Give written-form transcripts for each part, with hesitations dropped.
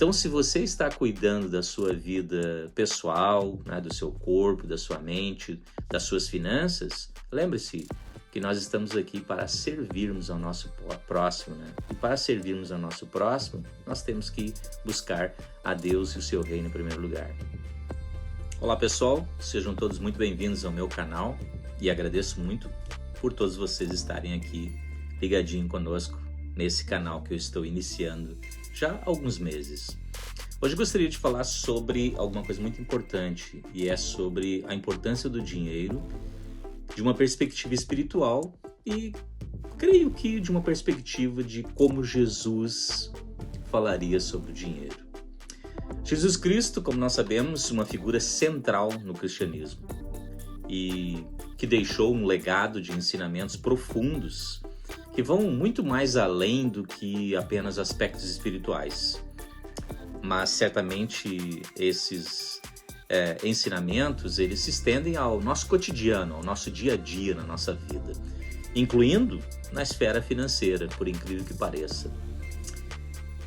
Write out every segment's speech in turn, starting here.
Então, se você está cuidando da sua vida pessoal, né, do seu corpo, da sua mente, das suas finanças, lembre-se que nós estamos aqui para servirmos ao nosso próximo, né? E para servirmos ao nosso próximo, nós temos que buscar a Deus e o seu reino em primeiro lugar. Olá pessoal, sejam todos muito bem-vindos ao meu canal e agradeço muito por todos vocês estarem aqui ligadinho conosco nesse canal que eu estou iniciando já há alguns meses. Hoje eu gostaria de falar sobre alguma coisa muito importante e é sobre a importância do dinheiro de uma perspectiva espiritual e creio que de uma perspectiva de como Jesus falaria sobre o dinheiro. Jesus Cristo, como nós sabemos, uma figura central no cristianismo e que deixou um legado de ensinamentos profundos que vão muito mais além do que apenas aspectos espirituais. Mas certamente esses ensinamentos, eles se estendem ao nosso cotidiano, ao nosso dia a dia na nossa vida, incluindo na esfera financeira, por incrível que pareça.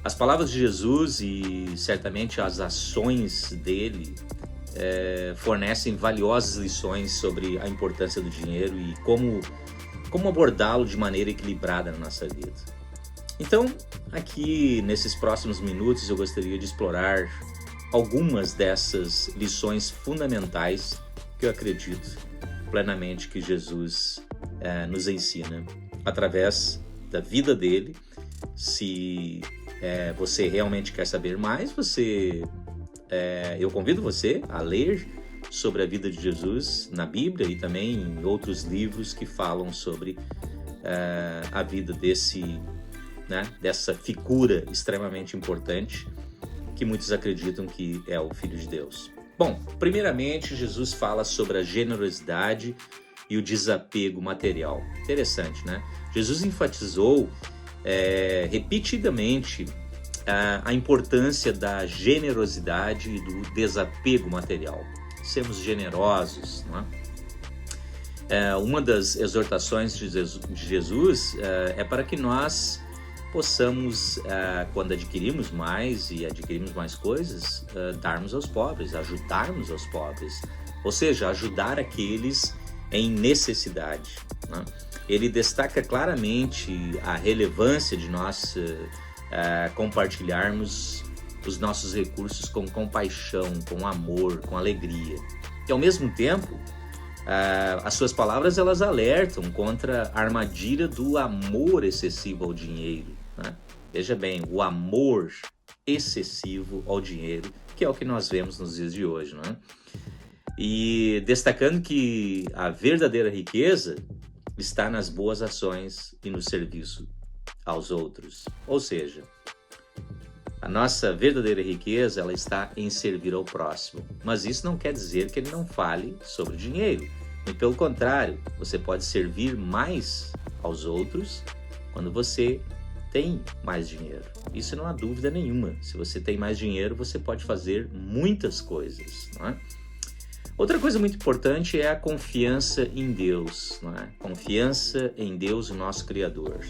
As palavras de Jesus e certamente as ações dele fornecem valiosas lições sobre a importância do dinheiro e como abordá-lo de maneira equilibrada na nossa vida. Então, aqui nesses próximos minutos eu gostaria de explorar algumas dessas lições fundamentais que eu acredito plenamente que Jesus nos ensina através da vida dele. Se você realmente quer saber mais, eu convido você a ler sobre a vida de Jesus na Bíblia e também em outros livros que falam sobre a vida dessa figura extremamente importante que muitos acreditam que é o Filho de Deus. Bom, primeiramente Jesus fala sobre a generosidade e o desapego material. Interessante, né? Jesus enfatizou repetidamente a importância da generosidade e do desapego material. Sermos generosos, não é? Uma das exortações de Jesus é para que nós possamos, quando adquirimos mais e adquirimos mais coisas, darmos aos pobres, ajudarmos aos pobres, ou seja, ajudar aqueles em necessidade, né? Ele destaca claramente a relevância de nós compartilharmos os nossos recursos com compaixão, com amor, com alegria. E ao mesmo tempo, as suas palavras elas alertam contra a armadilha do amor excessivo ao dinheiro, né? Veja bem, o amor excessivo ao dinheiro, que é o que nós vemos nos dias de hoje, né? E destacando que a verdadeira riqueza está nas boas ações e no serviço aos outros. Ou seja, a nossa verdadeira riqueza ela está em servir ao próximo. Mas isso não quer dizer que ele não fale sobre dinheiro. E pelo contrário, você pode servir mais aos outros quando você tem mais dinheiro. Isso não há dúvida nenhuma. Se você tem mais dinheiro, você pode fazer muitas coisas, não é? Outra coisa muito importante é a confiança em Deus, não é? Confiança em Deus, o nosso Criador.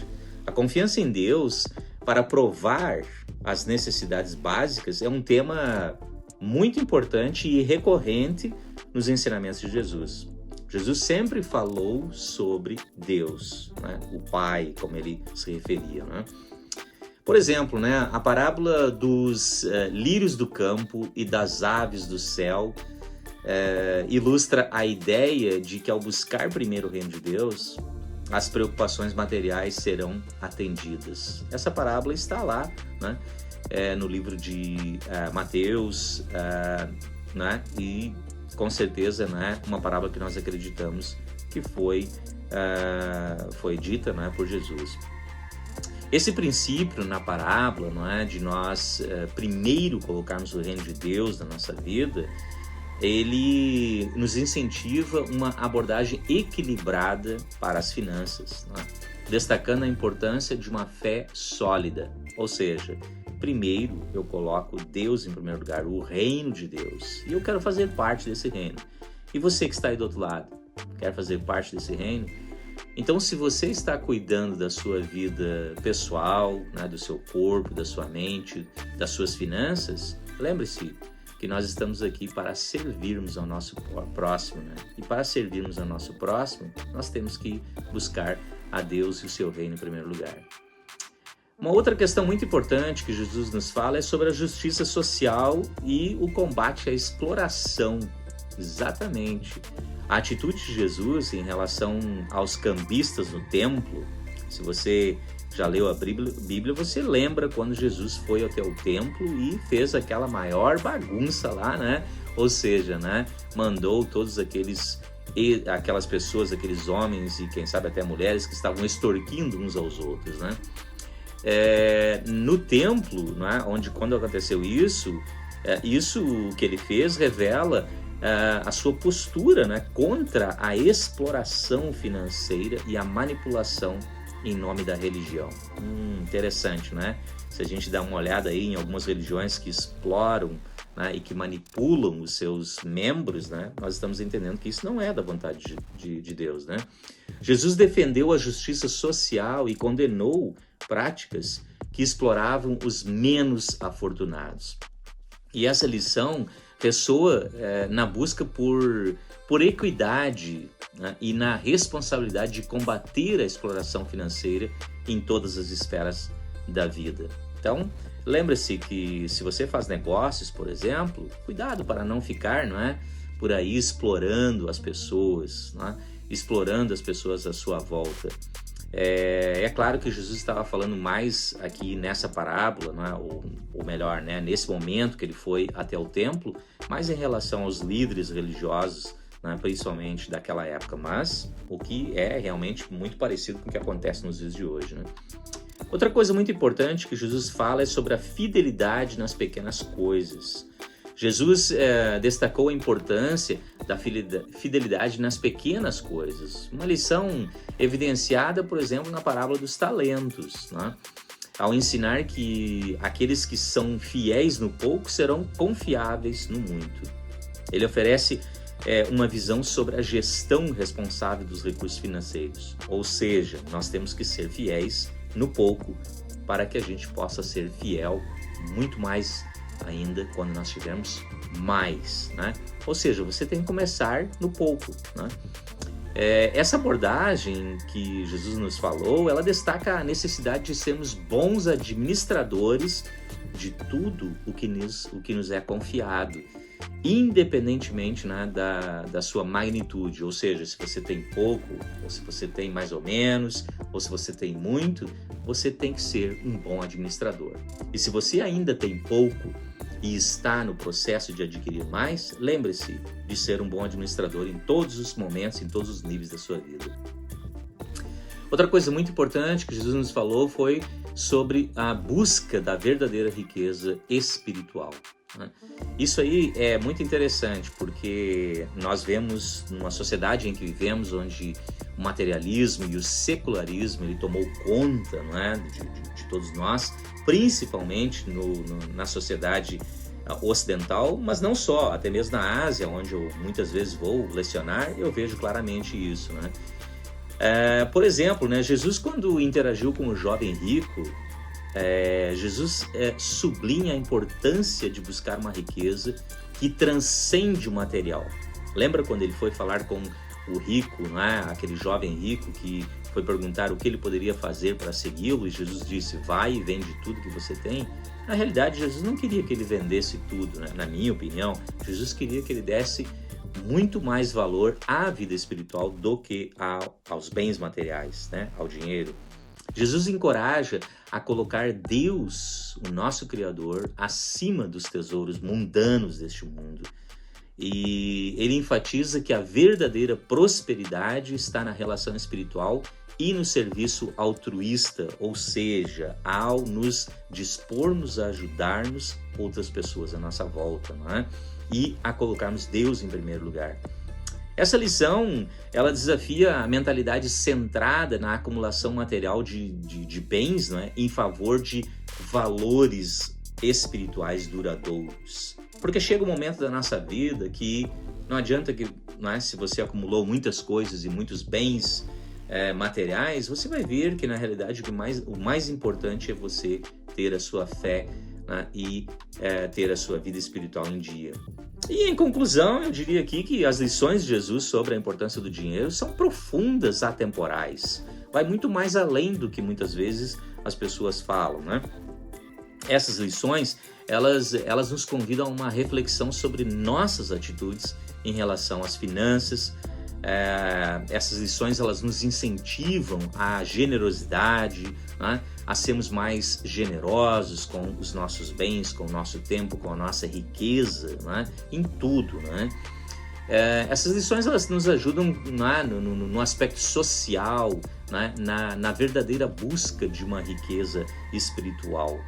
A confiança em Deus para provar as necessidades básicas é um tema muito importante e recorrente nos ensinamentos de Jesus. Jesus sempre falou sobre Deus, né? O Pai, como ele se referia, né? Por exemplo, né, a parábola dos lírios do campo e das aves do céu ilustra a ideia de que ao buscar primeiro o reino de Deus, as preocupações materiais serão atendidas. Essa parábola está lá, né, no livro de Mateus, né, e com certeza, né, uma parábola que nós acreditamos que foi dita, né, por Jesus. Esse princípio na parábola, não é, de nós primeiro colocarmos o reino de Deus na nossa vida, ele nos incentiva uma abordagem equilibrada para as finanças, né? Destacando a importância de uma fé sólida, ou seja, primeiro eu coloco Deus em primeiro lugar, o reino de Deus, e eu quero fazer parte desse reino. E você que está aí do outro lado, quer fazer parte desse reino? Então, se você está cuidando da sua vida pessoal, né, do seu corpo, da sua mente, das suas finanças, lembre-se que nós estamos aqui para servirmos ao nosso próximo, né? E para servirmos ao nosso próximo, nós temos que buscar a Deus e o seu reino em primeiro lugar. Uma outra questão muito importante que Jesus nos fala é sobre a justiça social e o combate à exploração. Exatamente. A atitude de Jesus em relação aos cambistas no templo, se você já leu a Bíblia, você lembra quando Jesus foi até o templo e fez aquela maior bagunça lá, né? Ou seja, né? Mandou todos aquelas pessoas, aqueles homens e quem sabe até mulheres que estavam extorquindo uns aos outros, né? No templo, né? Onde quando aconteceu isso que ele fez revela a sua postura, né, contra a exploração financeira e a manipulação em nome da religião. Interessante, né? Se a gente dá uma olhada aí em algumas religiões que exploram, né, e que manipulam os seus membros, né, nós estamos entendendo que isso não é da vontade de Deus, né? Jesus defendeu a justiça social e condenou práticas que exploravam os menos afortunados. E essa lição ressoa na busca por equidade, né, e na responsabilidade de combater a exploração financeira em todas as esferas da vida. Então, lembre-se que se você faz negócios, por exemplo, cuidado para não ficar, não é, por aí explorando as pessoas, né, explorando as pessoas à sua volta. É claro que Jesus estava falando mais aqui nessa parábola, né, ou melhor, né, nesse momento que ele foi até o templo, mais em relação aos líderes religiosos, né, principalmente daquela época, mas o que é realmente muito parecido com o que acontece nos dias de hoje, né? Outra coisa muito importante que Jesus fala é sobre a fidelidade nas pequenas coisas. Jesus destacou a importância da fidelidade nas pequenas coisas. Uma lição evidenciada, por exemplo, na parábola dos talentos, né? Ao ensinar que aqueles que são fiéis no pouco serão confiáveis no muito. Ele oferece uma visão sobre a gestão responsável dos recursos financeiros. Ou seja, nós temos que ser fiéis no pouco para que a gente possa ser fiel muito mais ainda quando nós tivermos mais, né? Ou seja, você tem que começar no pouco, né? Essa abordagem que Jesus nos falou, ela destaca a necessidade de sermos bons administradores de tudo o que nos é confiado, independentemente, né, da sua magnitude. Ou seja, se você tem pouco, ou se você tem mais ou menos, ou se você tem muito, você tem que ser um bom administrador. E se você ainda tem pouco e está no processo de adquirir mais, lembre-se de ser um bom administrador em todos os momentos, em todos os níveis da sua vida. Outra coisa muito importante que Jesus nos falou foi sobre a busca da verdadeira riqueza espiritual, né? Isso aí é muito interessante porque nós vemos numa sociedade em que vivemos onde o materialismo e o secularismo ele tomou conta, não é, de todos nós, principalmente na sociedade ocidental, mas não só, até mesmo na Ásia, onde eu muitas vezes vou lecionar, eu vejo claramente isso, né? Por exemplo, né, Jesus quando interagiu com o jovem rico, Jesus sublinha a importância de buscar uma riqueza que transcende o material. Lembra quando ele foi falar com o rico, não é? Aquele jovem rico que foi perguntar o que ele poderia fazer para segui-lo, e Jesus disse, vai e vende tudo que você tem. Na realidade, Jesus não queria que ele vendesse tudo, né? Na minha opinião, Jesus queria que ele desse muito mais valor à vida espiritual do que aos bens materiais, né? Ao dinheiro. Jesus encoraja a colocar Deus, o nosso Criador, acima dos tesouros mundanos deste mundo. E ele enfatiza que a verdadeira prosperidade está na relação espiritual e no serviço altruísta, ou seja, ao nos dispormos a ajudarmos outras pessoas à nossa volta, não é? E a colocarmos Deus em primeiro lugar. Essa lição, ela desafia a mentalidade centrada na acumulação material de bens, não é? Em favor de valores espirituais duradouros. Porque chega um momento da nossa vida que não adianta que, não é, se você acumulou muitas coisas e muitos bens materiais, você vai ver que na realidade o mais importante é você ter a sua fé, né, e ter a sua vida espiritual em dia. E em conclusão, eu diria aqui que as lições de Jesus sobre a importância do dinheiro são profundas, atemporais. Vai muito mais além do que muitas vezes as pessoas falam, né? Essas lições, elas nos convidam a uma reflexão sobre nossas atitudes em relação às finanças. Essas lições, elas nos incentivam à generosidade, né? A sermos mais generosos com os nossos bens, com o nosso tempo, com a nossa riqueza, né? Em tudo, né? Essas lições, elas nos ajudam, né, no aspecto social, né? Na verdadeira busca de uma riqueza espiritual.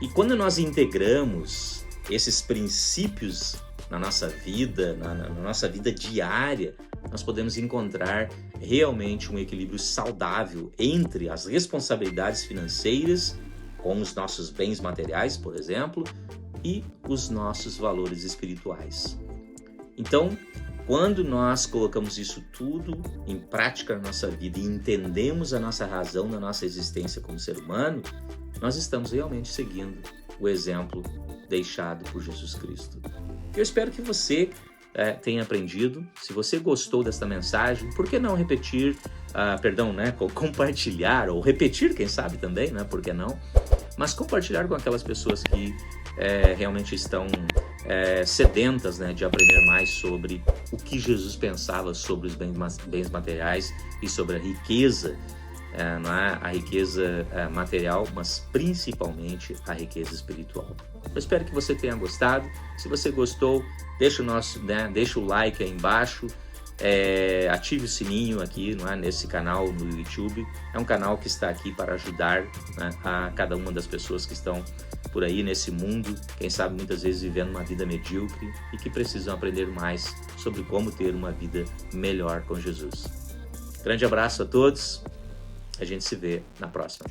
E quando nós integramos esses princípios na nossa vida, na nossa vida diária, nós podemos encontrar realmente um equilíbrio saudável entre as responsabilidades financeiras, com os nossos bens materiais, por exemplo, e os nossos valores espirituais. Então, quando nós colocamos isso tudo em prática na nossa vida e entendemos a nossa razão na nossa existência como ser humano, nós estamos realmente seguindo o exemplo deixado por Jesus Cristo. Eu espero que você tenha aprendido. Se você gostou desta mensagem, por que não repetir, compartilhar, ou repetir, quem sabe também, né? Por que não? Mas compartilhar com aquelas pessoas que realmente estão sedentas, né, de aprender mais sobre o que Jesus pensava sobre os bens materiais e sobre a riqueza, não é a riqueza material, mas principalmente a riqueza espiritual. Eu espero que você tenha gostado. Se você gostou, deixa o like aí embaixo, ative o sininho aqui, não é, nesse canal no YouTube. É um canal que está aqui para ajudar, né, a cada uma das pessoas que estão por aí nesse mundo, quem sabe muitas vezes vivendo uma vida medíocre e que precisam aprender mais sobre como ter uma vida melhor com Jesus. Grande abraço a todos. A gente se vê na próxima.